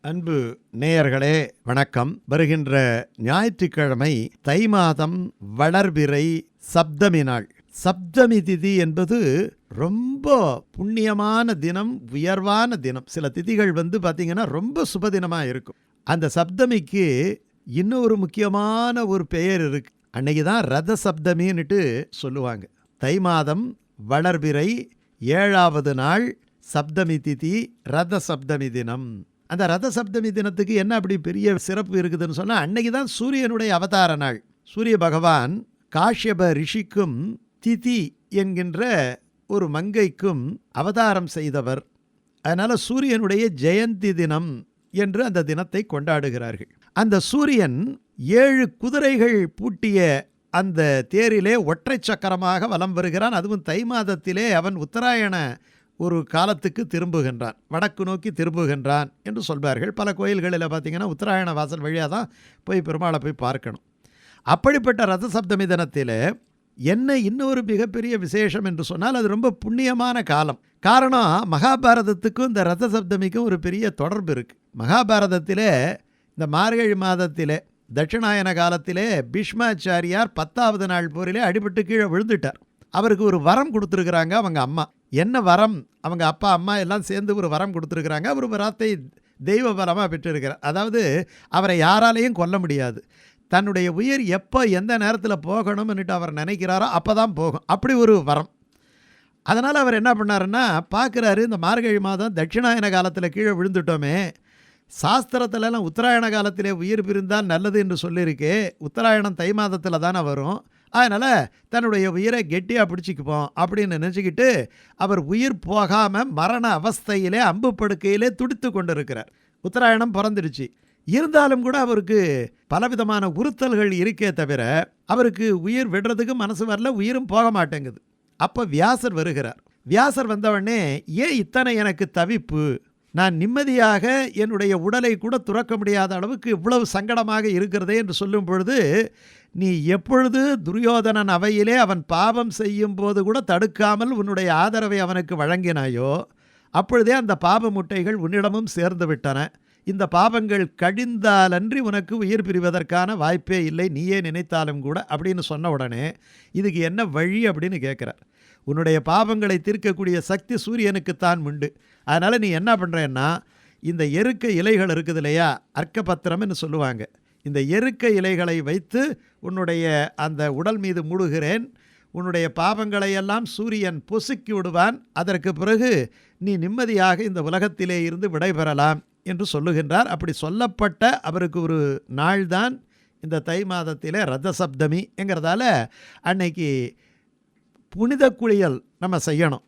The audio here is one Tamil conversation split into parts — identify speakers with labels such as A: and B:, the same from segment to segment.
A: அன்பு நேயர்களே வணக்கம். வருகின்ற ஞாயிற்றுக்கிழமை தை மாதம் வளர்பிறை சப்தமி நாள். சப்தமி திதி என்பது ரொம்ப புண்ணியமான தினம், உயர்வான தினம். சில திதிகள் பார்த்தீங்கன்னா ரொம்ப சுபதினமாக இருக்கும். அந்த சப்தமிக்கு இன்னொரு முக்கியமான ஒரு பெயர் இருக்கு. அன்னைக்கு தான் ரத சப்தமின்னுட்டு சொல்லுவாங்க. தை மாதம் வளர்பிறை 7வது நாள் சப்தமி திதி, ரத சப்தமி தினம். அந்த ரத சப்தமி தினத்துக்கு என்ன அப்படி பெரிய சிறப்பு இருக்குதுன்னு சொன்னால், அன்னைக்கு தான் சூரியனுடைய அவதார நாள். சூரிய பகவான் காஷ்யப ரிஷிக்கும் திதி என்கின்ற ஒரு மங்கைக்கும் அவதாரம் செய்தவர். அதனால் சூரியனுடைய ஜெயந்தி தினம் என்று அந்த தினத்தை கொண்டாடுகிறார்கள். அந்த சூரியன் 7 குதிரைகள் பூட்டிய அந்த தேரிலே ஒற்றை சக்கரமாக வலம் வருகிறான். அதுவும் தை மாதத்திலே அவன் உத்தராயண ஒரு காலத்துக்கு திரும்புகின்றான், வடக்கு நோக்கி திரும்புகின்றான் என்று சொல்வார்கள். பல கோயில்களில் பார்த்திங்கன்னா உத்தராயண வாசல் வழியாக தான் போய் பெருமாளை போய் பார்க்கணும். அப்படிப்பட்ட ரத சப்தமி தினத்தில் என்ன இன்னொரு மிகப்பெரிய விசேஷம் என்று சொன்னால், அது ரொம்ப புண்ணியமான காலம். காரணம், மகாபாரதத்துக்கும் இந்த ரத சப்தமிக்கும் ஒரு பெரிய தொடர்பு இருக்குது. மகாபாரதத்திலே இந்த மார்கழி மாதத்திலே தட்சிணாயன காலத்திலே பீஷ்மாச்சாரியார் 10வது நாள் போரிலே அடிபட்டு கீழே விழுந்துட்டார். அவருக்கு ஒரு வரம் கொடுத்துருக்குறாங்க அவங்க அம்மா. என்ன வரம்? அவங்க அப்பா அம்மா எல்லாம் சேர்ந்து ஒரு வரம் கொடுத்துருக்குறாங்க. அவர் வரத்தை தெய்வ வரமாக பெற்றிருக்கிறார். அதாவது அவரை யாராலையும் கொல்ல முடியாது. தன்னுடைய உயிர் எப்போ எந்த நேரத்தில் போகணும்னுட்டு அவர் நினைக்கிறாரோ அப்போ தான் போகும். அப்படி ஒரு வரம். அதனால் அவர் என்ன பண்ணாருன்னா, பார்க்குறாரு, இந்த மார்கழி மாதம் தட்சிணாயன காலத்தில் கீழே விழுந்துட்டோமே, சாஸ்திரத்திலலாம் உத்தராயண காலத்திலே உயிர் பிரிந்தால் நல்லது என்று சொல்லியிருக்கே, உத்தராயணம் தை மாதத்தில் தானே வரும், அதனால் தன்னுடைய உயிரை கெட்டியாக பிடிச்சிக்குப்போம் அப்படின்னு நினச்சிக்கிட்டு அவர் உயிர் போகாமல் மரண அவஸ்தையிலே அம்பு படுக்கையிலே துடித்து கொண்டு இருக்கிறார். உத்தராயணம் பிறந்துடுச்சு. இருந்தாலும் கூட அவருக்கு பலவிதமான உறுத்தல்கள் இருக்கே தவிர அவருக்கு உயிர் விடுறதுக்கு மனசு வரல, உயிரும் போக மாட்டேங்குது. அப்போ வியாசர் வருகிறார். வியாசர் வந்தவொடனே, ஏன் இத்தனை எனக்கு தவிப்பு, நான் நிம்மதியாக என்னுடைய உடலை கூட துறக்க முடியாத அளவுக்கு இவ்வளவு சங்கடமாக இருக்கிறதே என்று சொல்லும் பொழுது, நீ எப்பொழுது துரியோதனன் அவையிலே அவன் பாவம் செய்யும் போது கூட தடுக்காமல் உன்னுடைய ஆதரவை அவனுக்கு வழங்கினாயோ, அப்பொழுதே அந்த பாப முட்டைகள் உன்னிடமும் சேர்ந்து விட்டன. இந்த பாவங்கள் கழிந்தாலன்றி உனக்கு உயிர் பிரிவதற்கான வாய்ப்பே இல்லை, நீயே நினைத்தாலும் கூட அப்படின்னு சொன்ன உடனே, இதுக்கு என்ன வழி அப்படின்னு கேட்குறார். உன்னுடைய பாவங்களை தீர்க்கக்கூடிய சக்தி சூரியனுக்குத்தான் உண்டு. அதனால் நீ என்ன பண்ணுறேன்னா, இந்த எருக்க இலைகள் இருக்குது இல்லையா, அர்க்கபத்திரம்னு சொல்லுவாங்க, இந்த எருக்க இலைகளை வைத்து உன்னுடைய அந்த உடல் மீது மூடுகிறேன். உன்னுடைய பாவங்களை எல்லாம் சூரியன் பொசுக்கி விடுவான். அதற்கு பிறகு நீ நிம்மதியாக இந்த உலகத்திலே இருந்து விடைபெறலாம் என்று சொல்லுகின்றார். அப்படி சொல்லப்பட்ட அவருக்கு ஒரு நாள்தான் இந்த தை மாதத்திலே ரத சப்தமி என்கிறதால அன்னைக்கு புனித குளியல் நம்ம செய்யணும்.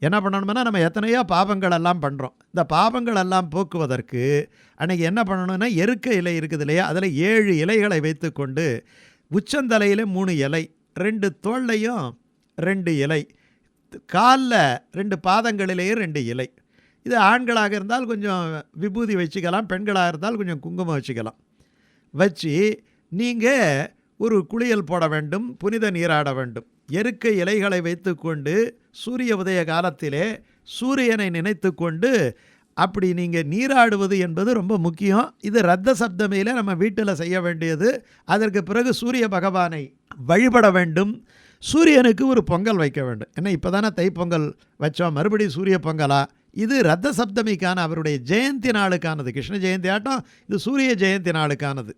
A: என்ன பண்ணணும்னா, நம்ம எத்தனையோ பாவங்கள் எல்லாம் பண்ணுறோம். இந்த பாவங்கள் எல்லாம் போக்குவதற்கு அன்றைக்கி என்ன பண்ணணும்னா, எருக்க இலை இருக்குது இல்லையா, அதில் 7 இலைகளை வைத்து கொண்டு உச்சந்தலையில் 3 இலை, 2 தோள்லையும் 2 இலை, காலில் 2 பாதங்களிலேயும் 2 இலை. இது ஆண்களாக இருந்தால் கொஞ்சம் விபூதி வச்சுக்கலாம், பெண்களாக இருந்தால் கொஞ்சம் குங்குமம் வச்சுக்கலாம். வச்சு நீங்கள் ஒரு குளியல் போட வேண்டும், புனித நீராட வேண்டும். எருக்க இலைகளை வைத்து கொண்டு சூரிய உதய காலத்திலே சூரியனை நினைத்து கொண்டு அப்படி நீங்கள் நீராடுவது என்பது ரொம்ப முக்கியம். இது ரத்த சப்தமியில் நம்ம வீட்டில் செய்ய வேண்டியது. அதற்கு பிறகு சூரிய பகவானை வழிபட வேண்டும். சூரியனுக்கு ஒரு பொங்கல் வைக்க வேண்டும். ஏன்னா இப்போ தானே தைப்பொங்கல் வச்சோம், மறுபடியும் சூரிய பொங்கலா? இது ரத்த சப்தமிக்கான அவருடைய ஜெயந்தி நாளுக்கானது. கிருஷ்ண ஜெயந்தி ஆட்டம் இது சூரிய ஜெயந்தி நாளுக்கானது.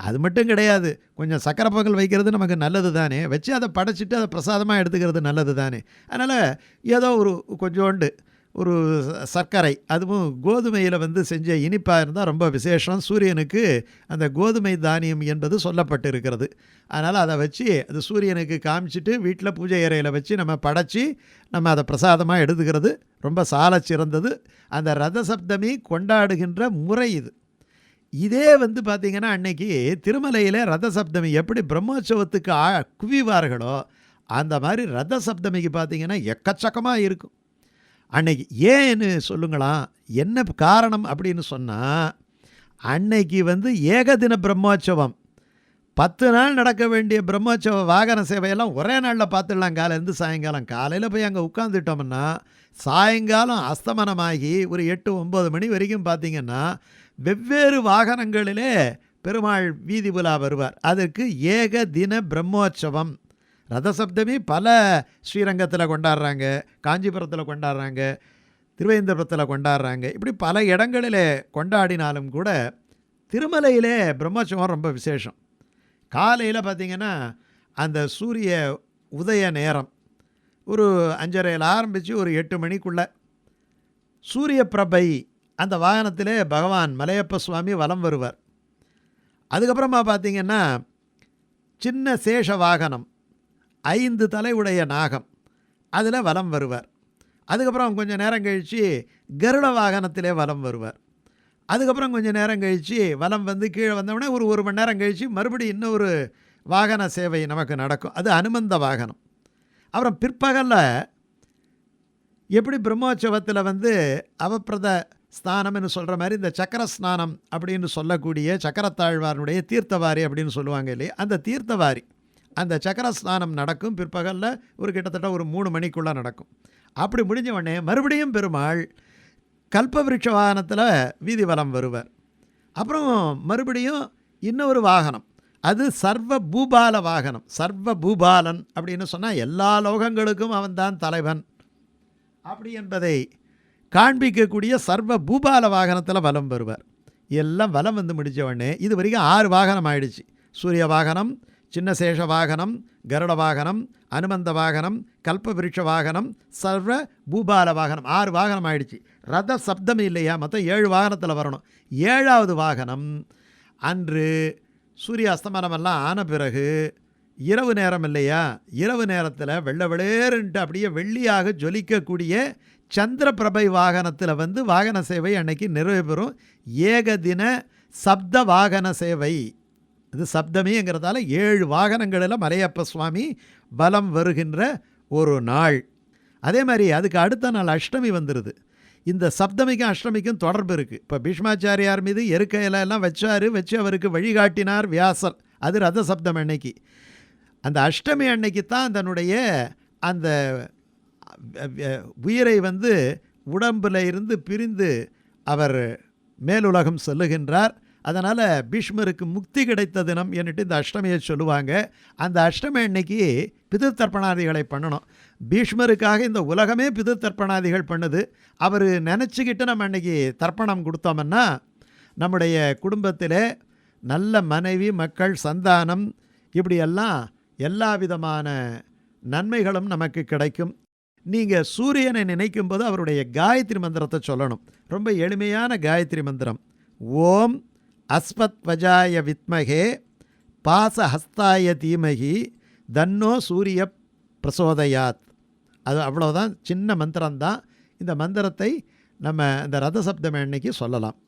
A: அது மட்டும் கிடையாது, கொஞ்சம் சக்கரை பொங்கல் வைக்கிறது நமக்கு நல்லது தானே, வச்சு அதை படைச்சிட்டு அதை பிரசாதமாக எடுத்துக்கிறது நல்லது தானே. அதனால் ஏதோ ஒரு கொஞ்சோண்டு ஒரு சர்க்கரை, அதுவும் கோதுமையில் செஞ்ச இனிப்பாக இருந்தால் ரொம்ப விசேஷம். சூரியனுக்கு அந்த கோதுமை தானியம் என்பது சொல்லப்பட்டு இருக்கிறது. அதனால் அதை வச்சு அது சூரியனுக்கு காமிச்சிட்டு வீட்டில் பூஜை அறையில் வச்சு நம்ம படைச்சி நம்ம அதை பிரசாதமாக எடுத்துக்கிறது ரொம்ப சால சிறந்தது. அந்த ரத சப்தமி கொண்டாடுகின்ற முறை இது. இதே பார்த்திங்கன்னா, அன்னைக்கு திருமலையில் ரத சப்தமி எப்படி பிரம்மோற்சவத்துக்கு குவிவார்களோ அந்த மாதிரி ரத சப்தமிக்கு பார்த்திங்கன்னா எக்கச்சக்கமாக இருக்கும். அன்னைக்கு ஏன்னு சொல்லுங்களாம், என்ன காரணம் அப்படின்னு சொன்னால், அன்னைக்கு ஏகதின பிரம்மோற்சவம், 10 நாள் நடக்க வேண்டிய பிரம்மோற்சவ வாகன சேவையெல்லாம் ஒரே நாளில் பார்த்துடலாம். காலையிலேருந்து சாயங்காலம், காலையில் போய் அங்கே உட்காந்துட்டோம்னா சாயங்காலம் அஸ்தமனமாகி ஒரு 8-9 மணி வரைக்கும் பார்த்திங்கன்னா வெவ்வேறு வாகனங்களிலே பெருமாள் வீதி உலா வருவார். அதற்கு ஏக தின பிரம்மோற்சவம். ரதசப்தமி பல ஸ்ரீரங்கத்தில் கொண்டாடுறாங்க, காஞ்சிபுரத்தில் கொண்டாடுறாங்க, திருவேந்திரபுரத்தில் கொண்டாடுறாங்க. இப்படி பல இடங்களில் கொண்டாடினாலும் கூட திருமலையிலே பிரம்மோற்சவம் ரொம்ப விசேஷம். காலையில் பார்த்திங்கன்னா அந்த சூரிய உதய நேரம் ஒரு 5:30 ஆரம்பித்து ஒரு 8 மணிக்குள்ளே சூரிய பிரபை அந்த வாகனத்திலே பகவான் மலையப்ப சுவாமி வலம் வருவார். அதுக்கப்புறமா பார்த்திங்கன்னா சின்ன சேஷ வாகனம் 5 தலை உடைய நாகம் அதில் வலம் வருவார். அதுக்கப்புறம் கொஞ்சம் நேரம் கழித்து கருட வாகனத்திலே வலம் வருவார். அதுக்கப்புறம் கொஞ்சம் நேரம் கழித்து வலம் வந்து கீழே வந்தவுடனே ஒரு மணி நேரம் கழித்து மறுபடியும் இன்னொரு வாகன சேவை நமக்கு நடக்கும். அது அனுமந்த வாகனம். அப்புறம் பிற்பகலில் எப்படி பிரம்மோற்சவத்தில் வந்து அவப்பிரத ஸ்நானம்னு சொல்கிற மாதிரி இந்த சக்கர ஸ்நானம் அப்படின்னு சொல்லக்கூடிய சக்கரத்தாழ்வாருடைய தீர்த்தவாரி அப்படின்னு சொல்லுவாங்க இல்லையா, அந்த தீர்த்தவாரி அந்த சக்கர ஸ்நானம் நடக்கும். பிற்பகலில் ஒரு கிட்டத்தட்ட ஒரு 3 மணிக்குள்ளே நடக்கும். அப்படி முடிஞ்ச உடனே மறுபடியும் பெருமாள் கல்பவிருட்ச வாகனத்தில் வீதி வலம் வருவார். அப்புறம் மறுபடியும் இன்னொரு வாகனம், அது சர்வ பூபால வாகனம். சர்வ பூபாலன் அப்படின்னு சொன்னால் எல்லா லோகங்களுக்கும் அவன்தான் தலைவன் அப்படி என்பதை காண்பிக்கக்கூடிய சர்வ பூபால வாகனத்தில் வலம் வருவார். எல்லாம் வலம் வந்து முடித்த உடனே இது வரைக்கும் 6 வாகனம் ஆயிடுச்சு. சூரிய வாகனம், சின்ன சேஷ வாகனம், கருட வாகனம், அனுமந்த வாகனம், கல்பவிருட்ச வாகனம், சர்வ பூபால வாகனம், 6 வாகனம் ஆயிடுச்சு. ரத சப்தமி இல்லையா, மொத்தம் 7 வாகனத்தில் வரணும். 7ஆவது வாகனம் அன்று சூரிய அஸ்தமனமெல்லாம் ஆன பிறகு இரவு நேரம் இல்லையா, இரவு நேரத்தில் வெள்ளை வெளியேறுன்ட்டு அப்படியே வெள்ளியாக ஜொலிக்கக்கூடிய சந்திர பிரபை வாகனத்தில் வந்து வாகன சேவை அன்னைக்கு நிறைவு பெறும். ஏகதின சப்த வாகன சேவை. இது சப்தமிங்கிறதால 7 வாகனங்களில் மலையப்ப சுவாமி பலம் வருகின்ற ஒரு நாள். அதே மாதிரி அதுக்கு அடுத்த நாள் அஷ்டமி வந்துடுது. இந்த சப்தமிக்கும் அஷ்டமிக்கும் தொடர்பு இருக்குது. இப்போ பீஷ்மாச்சாரியார் மீது எருக்கையிலெல்லாம் வச்சு அவருக்கு வழிகாட்டினார் வியாசர். அது ரத சப்தம் அன்னைக்கு. அந்த அஷ்டமி அன்னைக்கு தான் தன்னுடைய அந்த உயிரை வந்து உடம்பில் இருந்து பிரிந்து அவர் மேலுலகம் செல்லுகின்றார். அதனால் பீஷ்மருக்கு முக்தி கிடைத்த தினம் என்னட்டு இந்த அஷ்டமியை சொல்லுவாங்க. அந்த அஷ்டமி அன்னைக்கு பிதிர் தர்ப்பணாதிகளை பண்ணணும். பீஷ்மருக்காக இந்த உலகமே பிதிர் தர்ப்பணாதிகள் பண்ணுது. அவர் நினச்சிக்கிட்டு நம்ம அன்னைக்கு தர்ப்பணம் கொடுத்தோம்னா நம்முடைய குடும்பத்தில் நல்ல மனைவி, மக்கள், சந்தானம், இப்படியெல்லாம் எல்லா விதமான நன்மைகளும் நமக்கு கிடைக்கும். நீங்கள் சூரியனை நினைக்கும் போது அவருடைய காயத்ரி மந்திரத்தை சொல்லணும். ரொம்ப எளிமையான காயத்ரி மந்திரம். ஓம் அஸ்வத்வஜாய வித்மகே பாசஹஸ்தாய தீமகி தன்னோ சூரிய பிரசோதயாத். அது அவ்வளோதான், சின்ன மந்திரம்தான். இந்த மந்திரத்தை நம்ம இந்த ரத சப்தமி அன்னைக்கு சொல்லலாம்.